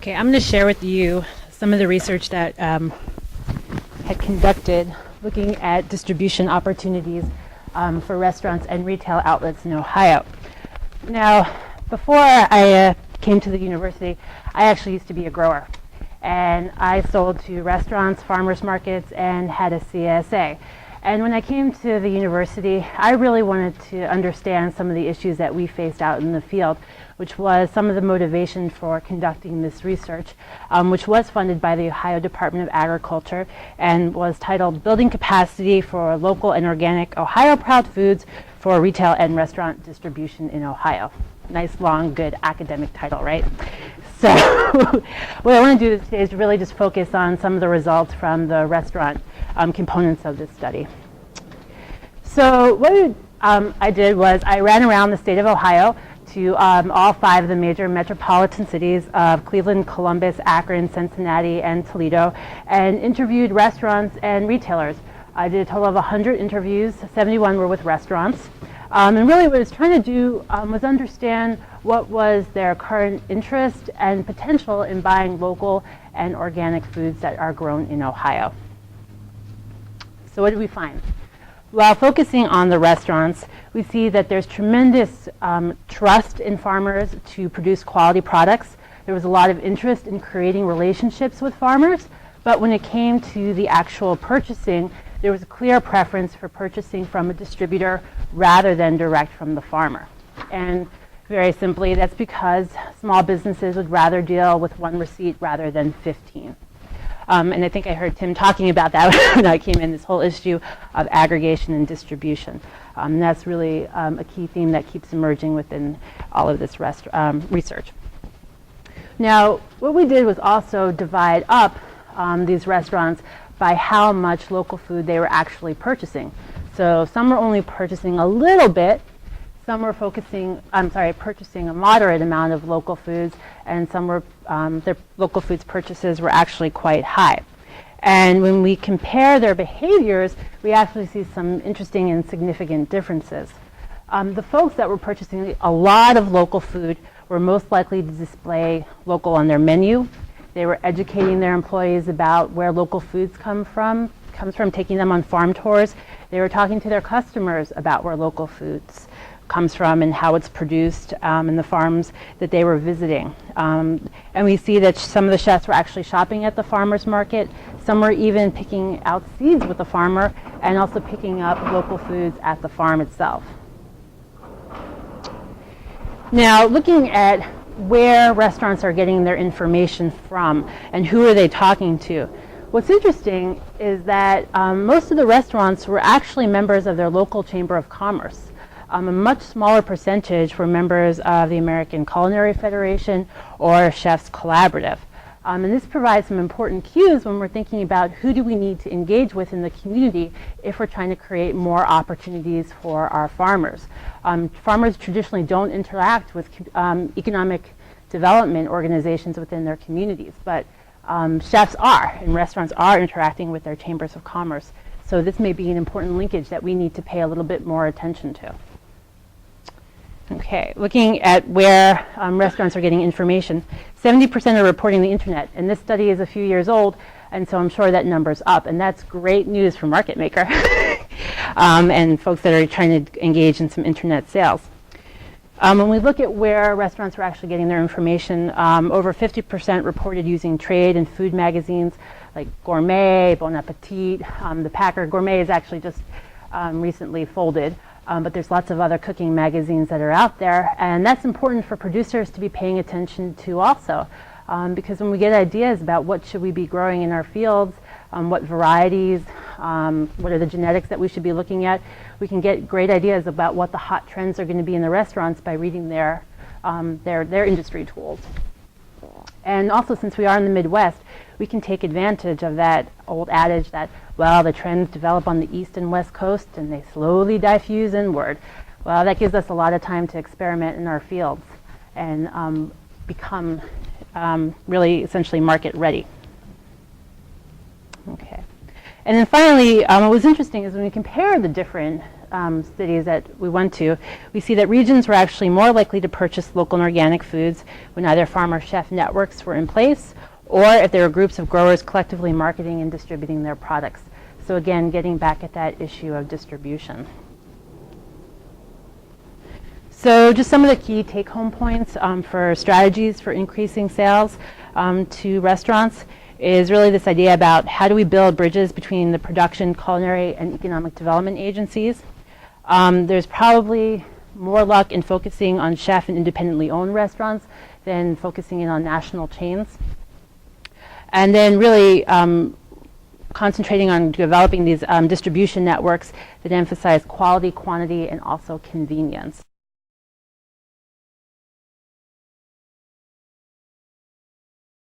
Okay, I'm going to share with you some of the research that had conducted looking at distribution opportunities for restaurants and retail outlets in Ohio. Now, before I came to the university, I actually used to be a grower. And I sold to restaurants, farmers markets, and had a CSA. And when I came to the university, I really wanted to understand some of the issues that we faced out in the field, which was some of the motivation for conducting this research, which was funded by the Ohio Department of Agriculture and was titled Building Capacity for Local and Organic Ohio Proud Foods for Retail and Restaurant Distribution in Ohio. Nice, long, good academic title, right? So what I want to do today is really just focus on some of the results from the restaurant components of this study. So what I did was I ran around the state of Ohio to all 5 of the major metropolitan cities of Cleveland, Columbus, Akron, Cincinnati, and Toledo, and interviewed restaurants and retailers. I did a total of 100 interviews, 71 were with restaurants. And really what I was trying to do was understand what was their current interest and potential in buying local and organic foods that are grown in Ohio. So what did we find? While focusing on the restaurants, we see that there's tremendous trust in farmers to produce quality products. There was a lot of interest in creating relationships with farmers, but when it came to the actual purchasing, there was a clear preference for purchasing from a distributor rather than direct from the farmer. And very simply, that's because small businesses would rather deal with one receipt rather than 15. And I think I heard Tim talking about that when I came in, this whole issue of aggregation and distribution. And that's really a key theme that keeps emerging within all of this research. Now, what we did was also divide up these restaurants by how much local food they were actually purchasing. So some were only purchasing a little bit, some were purchasing a moderate amount of local foods, and some were, their local foods purchases were actually quite high. And when we compare their behaviors, we actually see some interesting and significant differences. The folks that were purchasing a lot of local food were most likely to display local on their menu. They were educating their employees about where local foods comes from, taking them on farm tours. They were talking to their customers about where local foods comes from and how it's produced in the farms that they were visiting. And we see that some of the chefs were actually shopping at the farmer's market. Some were even picking out seeds with the farmer and also picking up local foods at the farm itself. Now, looking at where restaurants are getting their information from and who are they talking to. What's interesting is that most of the restaurants were actually members of their local chamber of commerce. A much smaller percentage were members of the American Culinary Federation or Chefs Collaborative. And this provides some important cues when we're thinking about who do we need to engage with in the community if we're trying to create more opportunities for our farmers. Farmers traditionally don't interact with economic development organizations within their communities, but chefs are, and restaurants are interacting with their chambers of commerce. So this may be an important linkage that we need to pay a little bit more attention to. Okay, looking at where restaurants are getting information, 70% are reporting the internet, and this study is a few years old, and so I'm sure that number's up, and that's great news for Market Maker and folks that are trying to engage in some internet sales. When we look at where restaurants are actually getting their information, over 50% reported using trade and food magazines like Gourmet, Bon Appetit. The Packer Gourmet is actually just recently folded. But there's lots of other cooking magazines that are out there, and that's important for producers to be paying attention to also, because when we get ideas about what should we be growing in our fields, what varieties, what are the genetics that we should be looking at, we can get great ideas about what the hot trends are going to be in the restaurants by reading their industry tools. And also, since we are in the Midwest, we can take advantage of that old adage that, well, the trends develop on the east and west coast and they slowly diffuse inward. Well, that gives us a lot of time to experiment in our fields and become really essentially market ready. Okay. And then finally, what was interesting is when we compare the different cities that we went to, we see that regions were actually more likely to purchase local and organic foods when either farmer chef networks were in place, or if there were groups of growers collectively marketing and distributing their products. So again, getting back at that issue of distribution. So just some of the key take-home points for strategies for increasing sales to restaurants is really this idea about how do we build bridges between the production, culinary, and economic development agencies. There's probably more luck in focusing on chef and independently owned restaurants than focusing in on national chains. And then really concentrating on developing these distribution networks that emphasize quality, quantity, and also convenience.